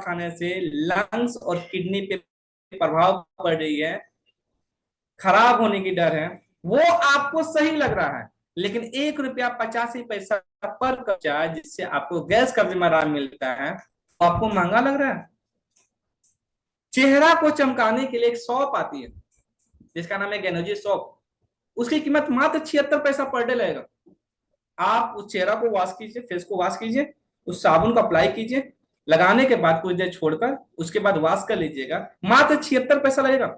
खाने से लंग्स और किडनी पे प्रभाव पड़ रही है, खराब होने की डर है, वो आपको सही लग रहा है। लेकिन 1 रुपया 85 पैसा पर कप चाय जिससे आपको गैस का बीमार मिलता है, तो आपको महंगा लग रहा है। चेहरा को चमकाने के लिए एक सौंफ आती है जिसका नाम है गेनोजी सौंफ। उसकी कीमत मात्र 76 पैसा पर डे लगेगा। आप उस चेहरा को वॉश कीजिए, फेस को वॉश कीजिए, उस साबुन को अप्लाई कीजिए, लगाने के बाद कुछ देर छोड़कर उसके बाद वॉश कर लीजिएगा, मात्र 76 पैसा लगेगा।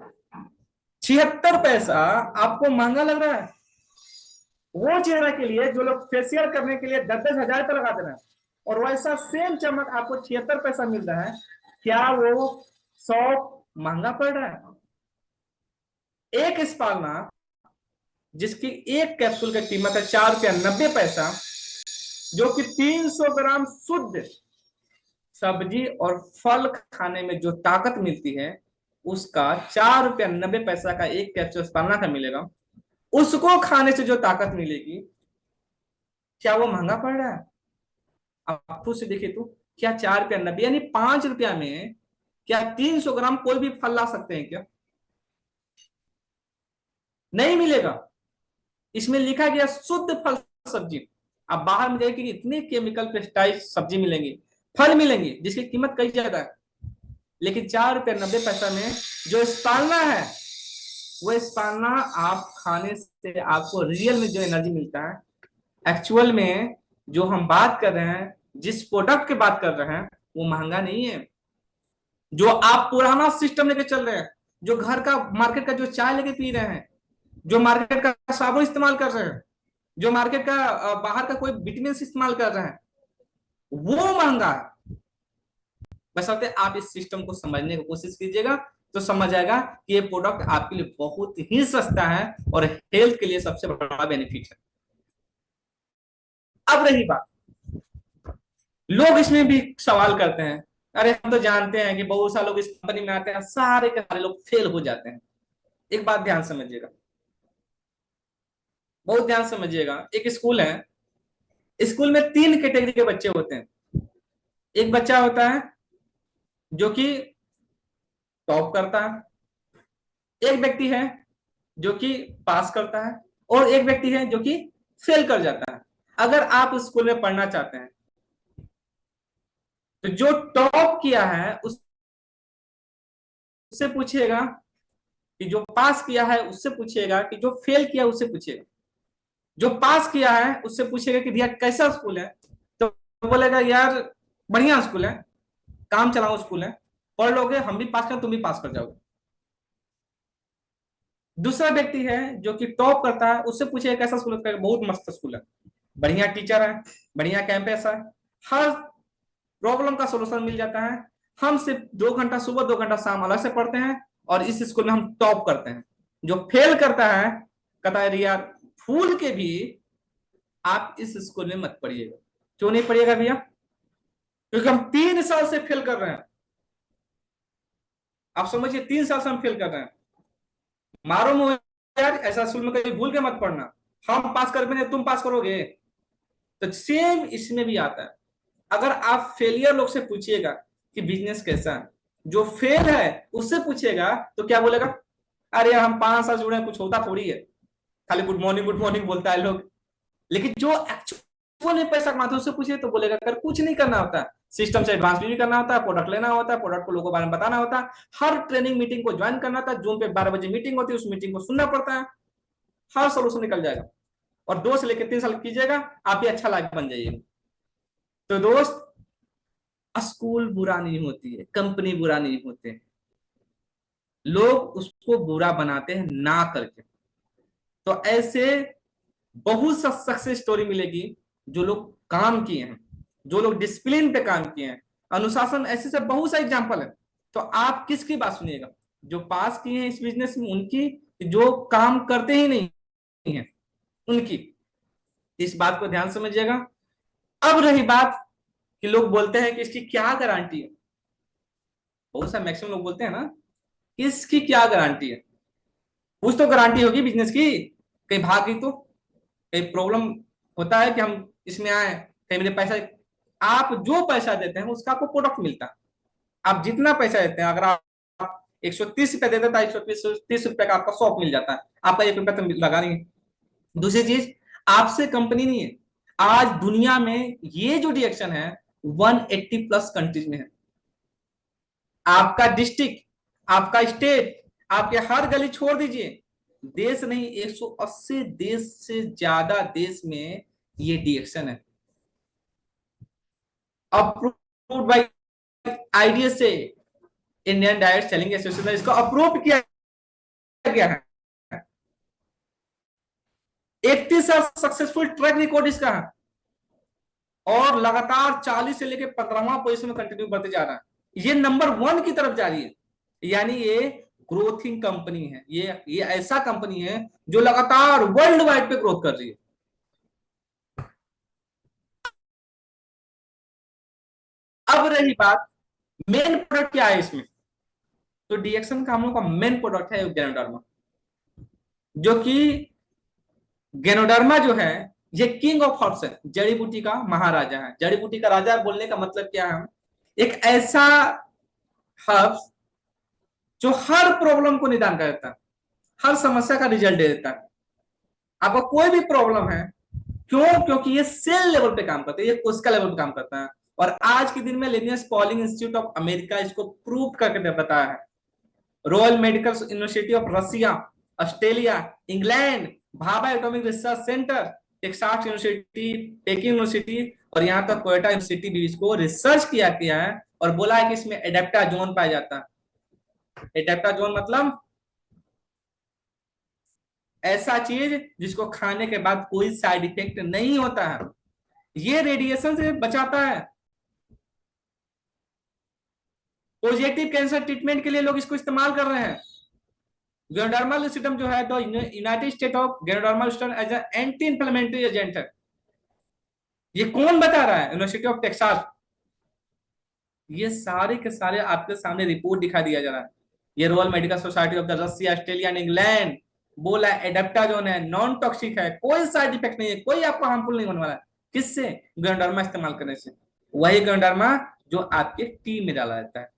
76 पैसा आपको महंगा लग रहा है वो चेहरा के लिए जो लोग फेशियल करने के लिए 10-10 हजार रुपये लगाते हैं, और वैसा सेम चमक आपको 76 पैसा मिल रहा है। क्या वो 100 महंगा पड़ रहा है? एक स्पालना जिसकी एक कैप्सूल की कीमत है 4 रुपया 90 पैसा, जो कि 300 ग्राम शुद्ध सब्जी और फल खाने में जो ताकत मिलती है, उसका 4 रुपया 90 पैसा का एक कैप्सूल स्पालना का मिलेगा। उसको खाने से जो ताकत मिलेगी, क्या वो महंगा पड़ रहा है? आप खुद से देखिए तो, क्या 4 रुपया 90 यानी 5 रुपया में क्या 300 ग्राम कोई भी फल ला सकते हैं क्या? नहीं मिलेगा। इसमें लिखा गया शुद्ध फल सब्जी। आप बाहर में जाएगी इतने केमिकल पेस्टिसाइड सब्जी मिलेंगी, फल मिलेंगे जिसकी कीमत कई ज्यादा है, लेकिन 4 रुपया 90 पैसा में जो स्पालना है, वो स्पालना आप खाने से आपको रियल में जो एनर्जी मिलता है, एक्चुअल में जो हम बात कर रहे हैं, जिस प्रोडक्ट की बात कर रहे हैं, वो महंगा नहीं है। जो आप पुराना सिस्टम लेके चल रहे हैं, जो घर का मार्केट का जो चाय लेके पी रहे हैं, जो मार्केट का साबुन इस्तेमाल कर रहे हैं, जो मार्केट का बाहर का कोई विटामिन इस्तेमाल कर रहे हैं, वो महंगा है। बशर्ते आप इस सिस्टम को समझने की कोशिश कीजिएगा तो समझ आएगा कि ये प्रोडक्ट आपके लिए बहुत ही सस्ता है और हेल्थ के लिए सबसे बड़ा बेनिफिट है। अब रही बात, लोग इसमें भी सवाल करते हैं, अरे हम तो जानते हैं कि बहुत सारे लोग इस कंपनी में आते हैं, सारे के सारे लोग फेल हो जाते हैं। एक बात ध्यान समझिएगा, बहुत ध्यान समझिएगा। एक स्कूल है, स्कूल में 3 कैटेगरी के बच्चे होते हैं। एक बच्चा होता है जो कि टॉप करता है, एक व्यक्ति है जो कि पास करता है, और एक व्यक्ति है जो कि फेल कर जाता है। अगर आप उस स्कूल में पढ़ना चाहते हैं तो जो टॉप किया है उससे पूछिएगा, कि जो पास किया है उससे पूछिएगा, कि जो फेल किया उससे पूछिएगा। जो पास किया है उससे पूछेगा कि भैया कैसा स्कूल है, तो बोलेगा यार बढ़िया स्कूल है, काम चलाओ स्कूल है, पढ़ लोगे, हम भी पास कर तुम भी पास कर जाओगे। दूसरा व्यक्ति है जो कि टॉप करता है, उससे पूछेगा कैसा स्कूल है, बहुत मस्त स्कूल है, बढ़िया टीचर है, बढ़िया कैंपस है, हर प्रॉब्लम का सोल्यूशन मिल जाता है, हम सिर्फ 2 घंटा सुबह 2 घंटा शाम अलग से पढ़ते हैं और इस स्कूल में हम टॉप करते हैं। जो फेल करता है कहता है यार फूल के भी आप इस स्कूल में मत पढ़िएगा। क्यों नहीं पढ़िएगा भैया? क्योंकि हम 3 साल से फेल कर रहे हैं। आप समझिए 3 साल से हम फेल कर रहे हैं। मारो मुंह यार, ऐसा स्कूल में कभी भूल के मत पढ़ना, हम पास कर भी तुम पास करोगे। तो सेम इसमें भी आता है। अगर आप फेलियर लोग से पूछिएगा कि बिजनेस कैसा है, जो फेल है उससे पूछिएगा तो क्या बोलेगा, अरे यार हम 5 साल जुड़े हैं, कुछ होता थोड़ी है, खाली गुड मॉर्निंग बोलता है लोग। लेकिन जो एक्चुअल में पैसा कमाते हैं उससे पूछिए तो बोलेगा कर कुछ नहीं करना होता है, सिस्टम से एडवांस भी करना होता है, प्रोडक्ट लेना होता है, प्रोडक्ट को लोगों के बारे में बताना होता है, हर ट्रेनिंग मीटिंग को ज्वाइन करना होता है, जूम पे 12 बजे मीटिंग होती है, उस मीटिंग को सुनना पड़ता है, हर सोल्यूशन निकल जाएगा। और 2 से लेकर 3 साल कीजिएगा, आप भी अच्छा लाइफ बन जाइएगा। तो दोस्त, स्कूल बुरा नहीं होती है, कंपनी बुरा नहीं होते हैं, लोग उसको बुरा बनाते हैं ना करके। तो ऐसे बहुत सा सक्सेस स्टोरी मिलेगी, जो लोग काम किए हैं, जो लोग डिसिप्लिन पे काम किए हैं, अनुशासन, ऐसे से बहुत सा एग्जांपल है। तो आप किसकी बात सुनिएगा, जो पास किए हैं इस बिजनेस में उनकी, जो काम करते ही नहीं है उनकी? इस बात को ध्यान समझिएगा। अब रही बात कि लोग बोलते हैं कि इसकी क्या गारंटी है, बहुत सा मैक्सिमम लोग बोलते हैं ना कि इसकी क्या गारंटी है। कुछ तो गारंटी होगी बिजनेस की, कहीं भाग गई तो, कहीं प्रॉब्लम होता है कि हम इसमें आए, कहीं मेरे पैसा, आप जो पैसा देते हैं उसका आपको प्रोडक्ट मिलता है। आप जितना पैसा देते हैं, अगर आप 130 रुपए देते हैं तो 130 रुपए का आपका शॉप मिल जाता है, आपका 1 रुपया तो लगा नहीं। दूसरी चीज, आपसे कंपनी नहीं है, आज दुनिया में ये जो डिएक्शन है 180+ कंट्रीज में है। आपका डिस्ट्रिक्ट, आपका स्टेट, आपके हर गली छोड़ दीजिए, देश नहीं 180 देश से ज्यादा देश में ये डिएक्शन है। Approved by IDSA, Indian direct selling association ने इसको अप्रूव किया गया है। 80 साल सक्सेसफुल ट्रैक रिकॉर्ड इसका है, और लगातार 40 से लेकर 15वां पोजीशन में कंटिन्यू बढ़ते जा रहा है। ये नंबर 1 की तरफ जा रही है, यानी ये ग्रोथिंग कंपनी है। ये ऐसा कंपनी है जो लगातार वर्ल्ड वाइड पे ग्रोथ कर रही है। अब रही बात मेन प्रोडक्ट क्या है इसमें, तो डीएक्शन का हम लोग का मेन प्रोडक्ट है गैनोडर्मा, जो कि गैनोडर्मा जो है ये किंग ऑफ हर्ब्स है, जड़ी बूटी का महाराजा है। जड़ी बूटी का राजा बोलने का मतलब क्या है, एक ऐसा हर्ब्स जो हर प्रॉब्लम को निदान कर देता है, हर समस्या का रिजल्ट दे देता है। आपको कोई भी प्रॉब्लम है, क्यों? क्योंकि ये सेल लेवल पे काम करता है, ये कोशिका लेवल पे काम करता है। और आज के दिन में Linus Pauling Institute of America इसको प्रूव करके बताया है। Royal Medical University of Russia, Australia, England, Bhabha Atomic Research Centre, Texas University, Peking University, और यहां तक कोयटा यूनिवर्सिटी भी इसको रिसर्च किया गया है और बोला है कि इसमें एडेप्टाजोन पाया जाता है। एडेप्टाजोन मतलब ऐसा चीज जिसको खाने के बाद कोई साइड इफेक्ट नहीं होता है, ये रेडिएशन से बचाता है। पॉजिटिव कैंसर ट्रीटमेंट के लिए लोग इसको इस्तेमाल कर रहे हैं। गैनोडर्मा लुसिडम जो है तो यूनाइटेड स्टेट ऑफ गैनोडर्मा लुसिडम एज एंटी इंफ्लेमेटरी एजेंट है। ये कौन बता रहा है? University of Texas. ये सारे के सारे आपके सामने रिपोर्ट दिखा दिया जा रहा है। ये Royal Medical Society of the Russia, Australia and England बोला एडेप्टाजोन है, नॉन टॉक्सिक है, कोई साइड इफेक्ट नहीं है, कोई आपको हार्मफुल नहीं होने वाला है। किससे? गैनोडर्मा इस्तेमाल करने से। वही गैनोडर्मा जो आपके टी में डाला जाता है,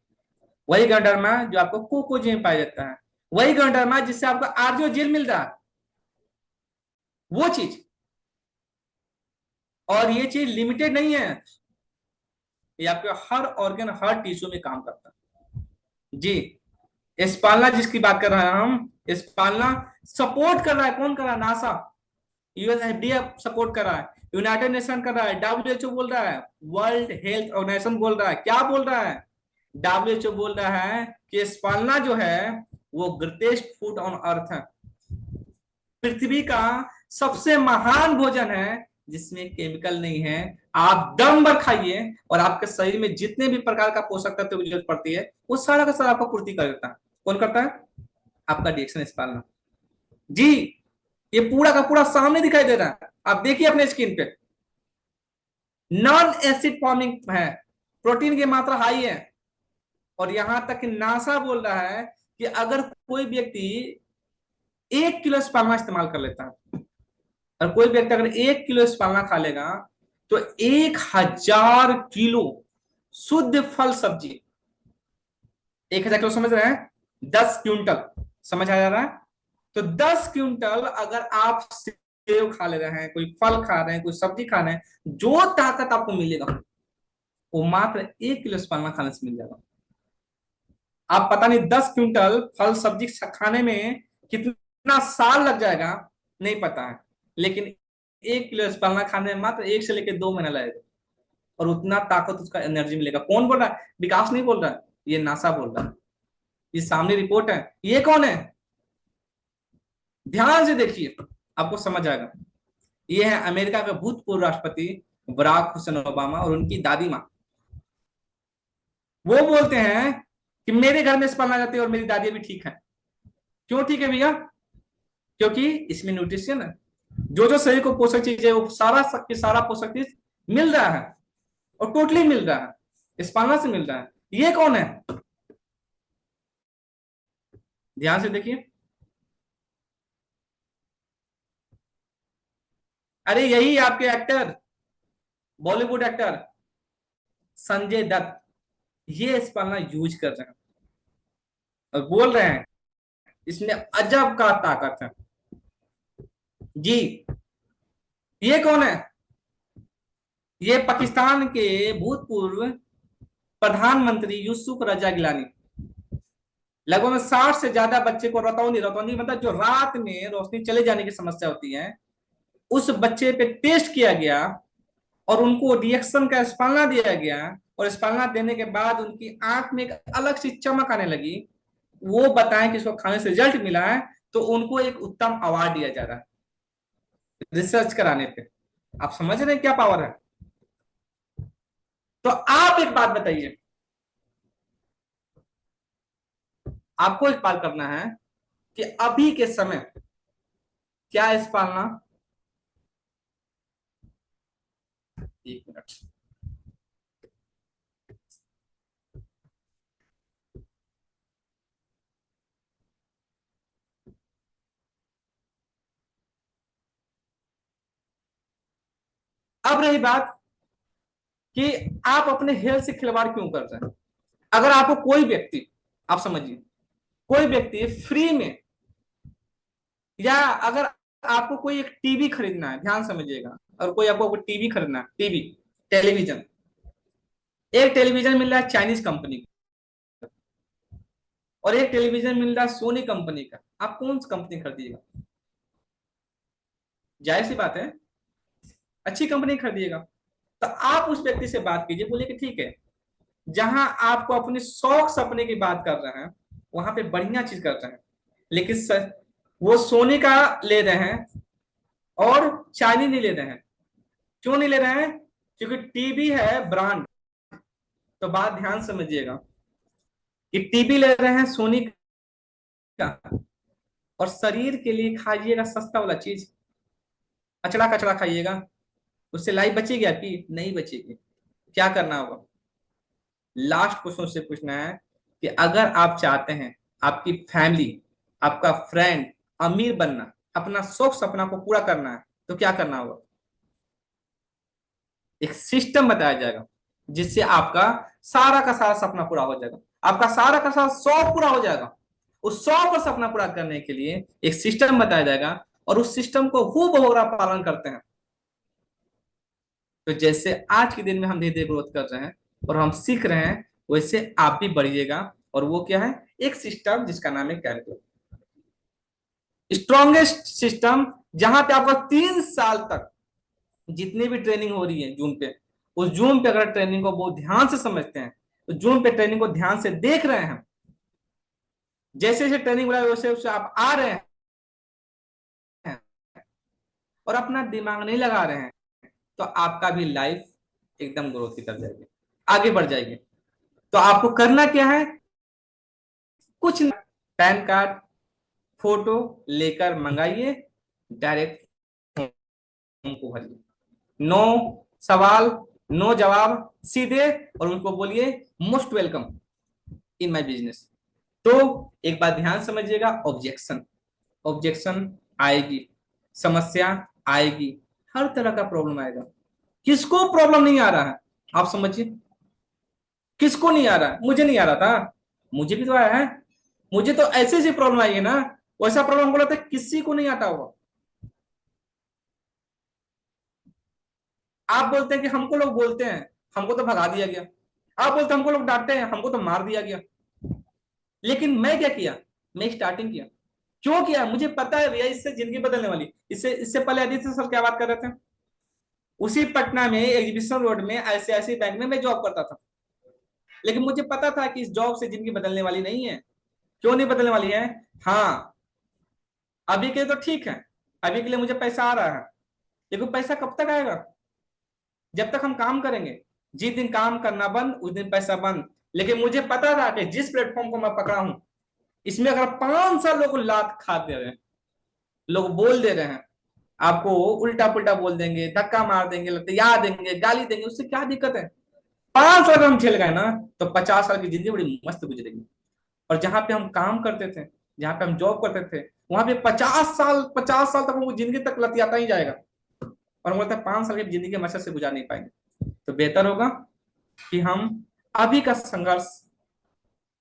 वही गैनोडर्मा जो आपको कोकोजी में पाया जाता है, वही गैनोडर्मा जिससे आपको आरजो जेल मिल रहा है, वो चीज। और ये चीज लिमिटेड नहीं है, ये आपके हर ऑर्गन, हर टिश्यू में काम करता है जी। स्पालना जिसकी बात कर रहे हैं हम, स्पालना सपोर्ट कर रहा है, कौन कर रहा है? नासा, यूएसएफडीए सपोर्ट कर रहा है, यूनाइटेड नेशन कर रहा है, डब्ल्यूएचओ बोल रहा है, वर्ल्ड हेल्थ ऑर्गेनाइजेशन बोल रहा है। क्या बोल रहा है? डब्ल्यूएचओ बोल रहा है कि स्पालना जो है वो ग्रेटेस्ट फूड ऑन अर्थ है, पृथ्वी का सबसे महान भोजन है जिसमें केमिकल नहीं है। आप दम भर खाइए और आपके शरीर में जितने भी प्रकार का पोषक तत्व की जरूरत पड़ती है वो सारा का सारा आपको पूर्ति कर देता है। कौन करता है? आपका डीएक्शन स्पालना जी। ये पूरा का पूरा सामने दिखाई दे रहा है, आप देखिए अपने स्क्रीन पे। नॉन एसिड फॉर्मिंग है, प्रोटीन की मात्रा हाई है, और यहां तक कि नासा बोल रहा है कि अगर कोई व्यक्ति 1 किलो स्पालना इस्तेमाल कर लेता है, और कोई व्यक्ति अगर 1 किलो स्पालना खा लेगा तो 1000 किलो शुद्ध फल सब्जी, 1000 किलो समझ रहे हैं? 10 क्विंटल, समझ आ जा रहा है? तो 10 क्विंटल अगर आप सेव खा ले रहे हैं, कोई फल खा रहे हैं, कोई सब्जी खा रहे हैं, जो ताकत आपको मिलेगा वो मात्र 1 किलो स्पालना खाने से मिल जाएगा। आप पता नहीं 10 क्विंटल फल सब्जी खाने में कितना साल लग जाएगा नहीं पता है, लेकिन 1 किलो स्पालना खाने में मात्र 1 से लेकर 2 महीना लगेगा, और उतना ताकत, उसका एनर्जी मिलेगा। कौन बोल रहा है? विकास नहीं बोल रहा है, ये नासा बोल रहा है। ये सामने रिपोर्ट है। ये कौन है? ध्यान से देखिए, आपको समझ आएगा। ये है अमेरिका के भूतपूर्व राष्ट्रपति बराक हुसैन ओबामा और उनकी दादी माँ। वो बोलते हैं कि मेरे घर में स्पर्म आ जाती है और मेरी दादी भी ठीक है। क्यों ठीक है भैया? क्योंकि इसमें न्यूट्रिशन है, जो जो शरीर को पोषक चीज है वो सारा सारा पोषक चीज मिल रहा है, और टोटली मिल रहा है, स्पालना से मिल रहा है। ये कौन है? ध्यान से देखिए। अरे यही आपके एक्टर, बॉलीवुड एक्टर संजय दत्त। ये स्पलना यूज कर रहे हैं और बोल रहे हैं इसमें अजब का ताकत है। जी। ये कौन है? ये पाकिस्तान के भूतपूर्व प्रधानमंत्री यूसुफ रजा गिलानी। लगभग 60 से ज्यादा बच्चे को रतौनी, रतौनी मतलब जो रात में रोशनी चले जाने की समस्या होती है, उस बच्चे पे टेस्ट किया गया और उनको रिएक्शन का स्पलना दिया गया। और स्पलना देने के बाद उनकी आंख में एक अलग सी चमक आने लगी। वो बताएं कि इसको खाने से रिजल्ट मिला है, तो उनको एक उत्तम अवार्ड दिया जा रहा है रिसर्च कराने पे। आप समझ रहे हैं क्या पावर है? तो आप एक बात बताइए, आपको एक बात करना है कि अभी के समय क्या इस पालना, एक मिनट, अब रही बात कि आप अपने हेल्थ से खिलवाड़ क्यों कर रहे हैं। अगर आपको कोई व्यक्ति, आप समझिए, कोई व्यक्ति फ्री में, या अगर आपको कोई एक टीवी खरीदना है, ध्यान समझिएगा, और कोई आपको टीवी खरीदना है, टीवी, टेलीविजन, एक टेलीविजन मिल रहा है चाइनीज कंपनी का और एक टेलीविजन मिल रहा है सोनी कंपनी का, आप कौन सी कंपनी खरीदिएगा? जाहिर सी बात है अच्छी कंपनी खरीदिएगा। तो आप उस व्यक्ति से बात कीजिए, बोलिए कि ठीक है, जहां आपको अपने शौक सपने की बात कर रहे हैं वहां पे बढ़िया चीज कर रहे हैं, लेकिन वो सोनी का ले रहे हैं और चाइनीज नहीं ले रहे हैं। क्यों नहीं ले रहे हैं? क्योंकि टीवी है ब्रांड। तो बात ध्यान समझिएगा कि टीवी ले रहे हैं सोनी का, और शरीर के लिए खाइएगा सस्ता वाला चीज, अचड़ा कचड़ा खाइएगा, उससे लाइफ बचेगी आपकी? नहीं बचेगी। क्या करना होगा? लास्ट क्वेश्चन से पूछना है कि अगर आप चाहते हैं आपकी फैमिली, आपका फ्रेंड अमीर बनना, अपना शौक सपना को पूरा करना है, तो क्या करना होगा? एक सिस्टम बताया जाएगा जिससे आपका सारा का सारा सपना पूरा हो जाएगा, आपका सारा का सारा शौक पूरा हो जाएगा। उस शौक और सपना पूरा करने के लिए एक सिस्टम बताया जाएगा और उस सिस्टम को हूबहू पालन करते हैं। तो जैसे आज के दिन में हम धीरे धीरे ग्रोथ कर रहे हैं और हम सीख रहे हैं, वैसे आप भी बढ़िएगा। और वो क्या है? एक सिस्टम जिसका नाम है कैलकुलस, स्ट्रॉन्गेस्ट सिस्टम, जहां पे आपका 3 साल तक जितनी भी ट्रेनिंग हो रही है जूम पे, उस जूम पे अगर ट्रेनिंग को बहुत ध्यान से समझते हैं, तो जूम पे ट्रेनिंग को ध्यान से देख रहे हैं, जैसे जैसे ट्रेनिंग हो रहा है वैसे वैसे आप आ रहे हैं और अपना दिमाग नहीं लगा रहे हैं, तो आपका भी लाइफ एकदम ग्रोथ कर जाएगी, आगे बढ़ जाएगी। तो आपको करना क्या है? कुछ नहीं, पैन कार्ड फोटो लेकर मंगाइए, डायरेक्ट उनको भरिए, नो सवाल, नो जवाब, सीधे, और उनको बोलिए most welcome in my business. तो एक बात ध्यान समझिएगा, ऑब्जेक्शन, ऑब्जेक्शन आएगी, समस्या आएगी, हर तरह का प्रॉब्लम आएगा। किसको प्रॉब्लम नहीं आ रहा है? आप समझिए, किसको नहीं आ रहा है? मुझे नहीं आ रहा था, मुझे भी तो आया है। मुझे तो ऐसे ऐसी प्रॉब्लम आई है ना, वैसा प्रॉब्लम हमको लगता है किसी को नहीं आता होगा। आप बोलते हैं कि हमको लोग बोलते हैं, हमको तो भगा दिया गया। आप बोलते हैं हमको लोग डांटते हैं, हमको तो मार दिया गया। लेकिन मैं क्या किया? मैं स्टार्टिंग किया। क्यों किया? मुझे पता है भैया इससे जिंदगी बदलने वाली। इससे इससे पहले आदित्य सर क्या बात कर रहे थे, उसी पटना में एग्जीबिशन रोड में आईसीआईसी बैंक में मैं जॉब करता था। लेकिन मुझे पता था कि इस जॉब से जिंदगी बदलने वाली नहीं है। क्यों नहीं बदलने वाली है? हाँ, अभी के लिए तो ठीक है, अभी के लिए मुझे पैसा आ रहा है, लेकिन पैसा कब तक आएगा? जब तक हम काम करेंगे। जिस दिन काम करना बंद, उस दिन पैसा बंद। लेकिन मुझे पता था कि जिस प्लेटफॉर्म को मैं पकड़ा हूं, इसमें अगर 5 साल लोग लात खा दे रहे हैं, लोग बोल दे रहे हैं, आपको उल्टा पुल्टा बोल देंगे, धक्का मार देंगे, लतिया देंगे, गाली देंगे, उससे क्या दिक्कत है? 5 साल हम झेल गए ना, तो 50 साल की जिंदगी बड़ी मस्त गुजरेगी। और जहां पे हम काम करते थे, जहां पे हम जॉब करते थे, वहां पे 50 साल, 50 साल तक हमको जिंदगी तक लतियाता ही जाएगा, और हम बोलते हैं 5 साल की जिंदगी हम अच्छे से गुजार नहीं पाएंगे। तो बेहतर होगा कि हम अभी का संघर्ष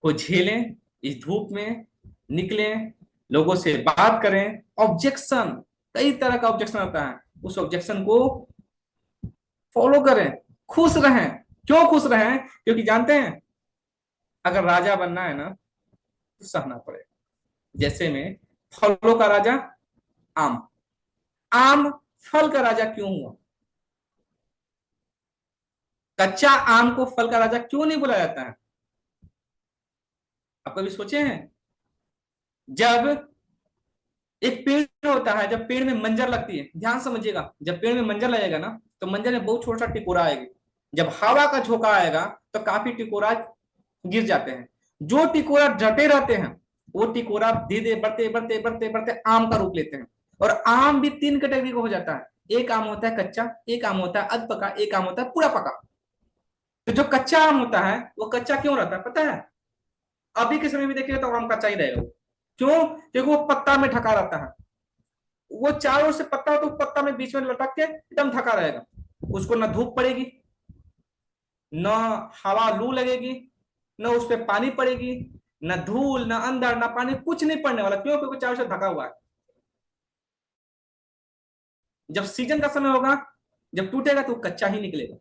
को झेलें, इस धूप में निकलें, लोगों से बात करें। ऑब्जेक्शन, कई तरह का ऑब्जेक्शन आता है, उस ऑब्जेक्शन को फॉलो करें, खुश रहें। क्यों खुश रहें? क्योंकि जानते हैं अगर राजा बनना है ना तो सहना पड़ेगा। जैसे में फलों का राजा आम, आम फल का राजा क्यों हुआ? कच्चा आम को फल का राजा क्यों नहीं बुलाया जाता है? आप कभी सोचे हैं? जब एक पेड़ होता है, जब पेड़ में मंजर लगती है, ध्यान समझिएगा, जब पेड़ में मंजर लगेगा ना तो मंजर में बहुत छोटा सा टिकोरा आएगा। जब हवा का झोंका आएगा तो काफी टिकोरा गिर जाते हैं। जो टिकोरा डटे रहते हैं वो टिकोरा धीरे धीरे बढ़ते बढ़ते बढ़ते बढ़ते आम का रूप लेते हैं। और आम भी तीन कैटेगरी का हो जाता है, एक आम होता है कच्चा, एक आम होता है अध पका, एक आम होता है पूरा पका। तो जो कच्चा आम होता है वो कच्चा क्यों रहता है पता है? अभी के समय में देखिएगा तो आम कच्चा ही रहेगा। क्यों? क्योंकि वो पत्ता में ढका रहता है। वो चारों से पत्ता हो तो पत्ता में बीच में लटक के एकदम ढका रहेगा। उसको ना धूप पड़ेगी, न हवा लू लगेगी, न उस पर पानी पड़ेगी, न धूल, न अंदर, न पानी, कुछ नहीं पड़ने वाला। क्यों? क्योंकि चारों से ढका हुआ है। जब सीजन का समय होगा, जब टूटेगा तो कच्चा ही निकलेगा।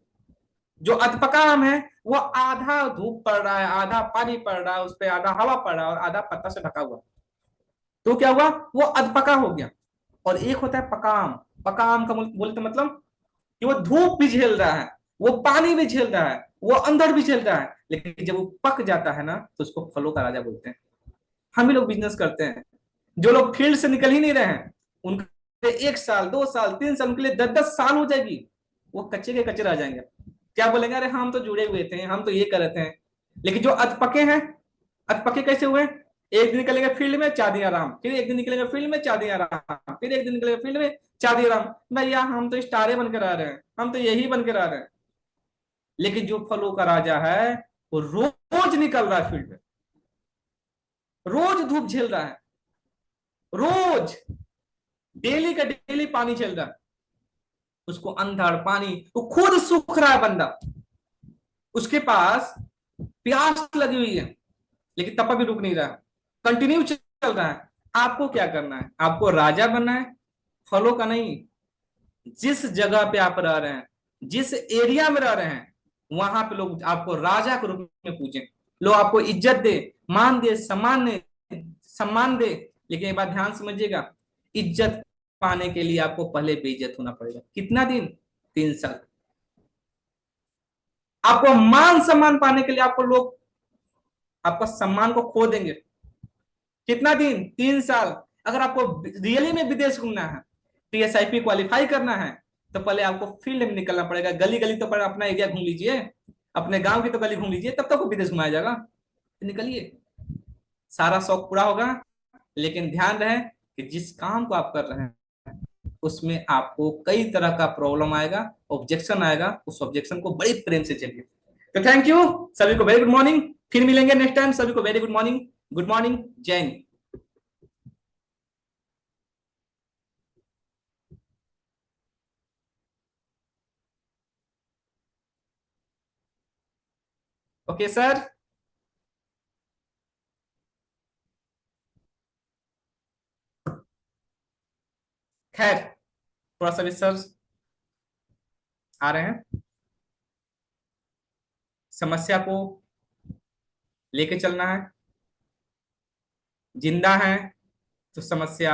जो अधपका आम है वो आधा धूप पड़ रहा है, आधा पानी पड़ रहा है, उस पर आधा हवा पड़ रहा है और आधा पत्ता से ढका हुआ। तो क्या हुआ? वो अधपका हो गया। और एक होता है पका आम। पका आम का बोलते मतलब कि वो धूप भी झेल रहा है, वो पानी भी झेल रहा है, वो अंदर भी झेल रहा है, लेकिन जब वो पक जाता है ना तो उसको फलों का राजा बोलते हैं। हम ही लोग बिजनेस करते हैं, जो लोग फील्ड से निकल ही नहीं रहे हैं उनके 1 साल 2 साल 3 साल, उनके लिए 10-10 साल हो जाएगी, वो कच्चे के कच्चे रह जाएंगे। क्या बोलेंगे? अरे हम तो जुड़े हुए थे, हम तो ये कर रहे थे। लेकिन जो अधपके हैं, अधपके कैसे हुए? एक दिन निकलेंगे फील्ड में 4 दिन आराम, फिर एक दिन निकलेंगे फील्ड में 4 दिन आराम, फिर एक दिन निकलेंगे फील्ड में 4 दिन आराम। भैया हम तो स्टारे बनकर आ रहे हैं, हम तो यही बनकर आ रहे हैं। लेकिन जो फलों का राजा है वो रोज निकल रहा है फील्ड में, रोज धूप झेल रहा है, रोज डेली का डेली पानी झेल रहा है। उसको अंधड़ पानी, वो खुद सूख रहा है बंदा, उसके पास प्यास लगी हुई है, लेकिन तब भी रुक नहीं रहा, कंटिन्यू चल रहा है। आपको क्या करना है? आपको राजा बनना है, फलों का नहीं। जिस जगह पे आप रह रहे हैं, जिस एरिया में रह रहे हैं, वहां पे लोग आपको राजा के रूप में पूछे, लोग आपको इज्जत दे, मान दे, सम्मान दे। लेकिन एक बात ध्यान समझिएगा, इज्जत पाने के लिए आपको पहले बेइज्जत होना पड़ेगा। कितना दिन? 3 साल। आपको मान सम्मान पाने के लिए आपको लोग आपका सम्मान को खो देंगे। कितना दिन? 3 साल। अगर आपको रियली में विदेश घूमना है, टीएसआईपी क्वालिफाई करना है, तो पहले आपको फील्ड में निकलना पड़ेगा। गली गली तो पहले अपना एरिया घूम लीजिए, अपने गांव की तो गली घूम लीजिए, तब तक विदेश घुमाया जाएगा। तो निकलिए, सारा शौक पूरा होगा। लेकिन ध्यान रहे कि जिस काम को आप कर रहे हैं उसमें आपको कई तरह का प्रॉब्लम आएगा, ऑब्जेक्शन आएगा, उस ऑब्जेक्शन को बड़ी प्रेम से चलिए। तो थैंक यू सभी को, वेरी गुड मॉर्निंग। फिर मिलेंगे नेक्स्ट टाइम। सभी को very good morning, good morning, जय हिंद। Okay sir. खैर, थोड़ा सा भी सर आ रहे हैं, समस्या को लेके चलना है। जिंदा है तो समस्या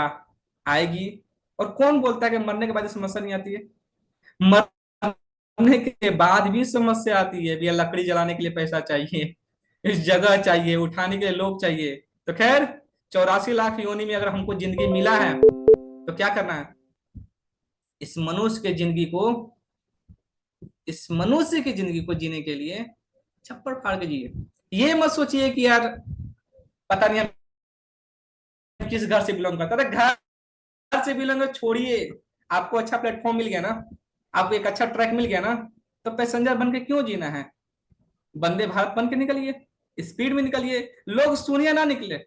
आएगी। और कौन बोलता है कि मरने के बाद समस्या नहीं आती है? मरने के बाद भी समस्या आती है भैया। लकड़ी जलाने के लिए पैसा चाहिए, इस जगह चाहिए, उठाने के लिए लोग चाहिए। तो खैर, 84 लाख योनि में अगर हमको जिंदगी मिला है तो क्या करना है? इस मनुष्य के जिंदगी को, इस मनुष्य की जिंदगी को जीने के लिए छप्पड़ फाड़ के जिए। ये मत सोचिए कि यार पता नहीं हम किस घर से बिलोंग करता है। घर से बिलोंग छोड़िए, आपको अच्छा प्लेटफॉर्म मिल गया ना, आपको एक अच्छा ट्रैक मिल गया ना, तो पैसेंजर बन के क्यों जीना है? वंदे भारत बन के निकलिए, स्पीड में निकलिए, लोग सुनिए ना निकले,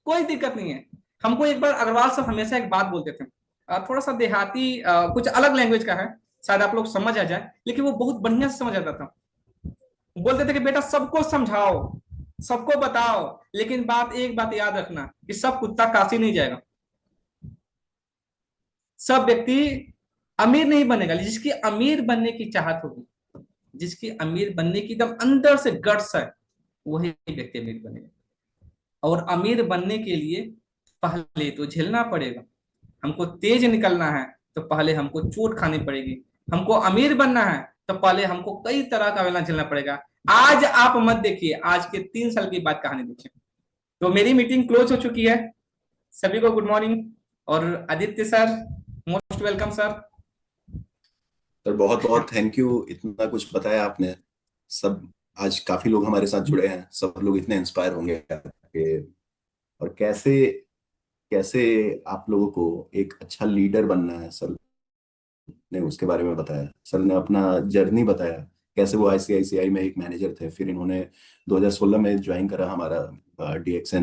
कोई दिक्कत नहीं है। हमको एक बार अग्रवाल साहब हमेशा एक बात बोलते थे, थोड़ा सा देहाती, कुछ अलग लैंग्वेज का है, शायद आप लोग समझ आ जाए, लेकिन वो बहुत बढ़िया से समझ आता था। बोलते थे कि बेटा सबको समझाओ, सबको बताओ, लेकिन एक बात याद रखना कि सब कुत्ता काशी नहीं जाएगा। सब व्यक्ति अमीर नहीं बनेगा। जिसकी अमीर बनने की चाहत होगी, जिसकी अमीर बनने की एकदम अंदर से गट्स है, वही व्यक्ति अमीर बनेगा। और अमीर बनने के लिए पहले तो झेलना पड़ेगा। हमको तेज निकलना है तो पहले हमको चोट खानी पड़ेगी। हमको अमीर बनना है तो पहले हमको कई तरह का वेदना झेलना पड़ेगा। आज आप मत देखिए, आज के 3 साल की बात कहानी देखिए। तो मेरी मीटिंग क्लोज हो चुकी है। सभी को गुड मॉर्निंग। और Aditya sir, most welcome sir. Sir बहुत बहुत थैंक यू, इतना कुछ बताया आपने। सब आज काफी लोग हमारे साथ जुड़े हैं, सब लोग इतने इंस्पायर होंगे कि और कैसे कैसे आप लोगों को एक अच्छा लीडर बनना है। सर ने उसके बारे में बताया, सर ने अपना जर्नी बताया, कैसे वो आईसीआईसीआई में एक मैनेजर थे, फिर इन्होंने 2016 में ज्वाइन करा हमारा डीएक्सएन।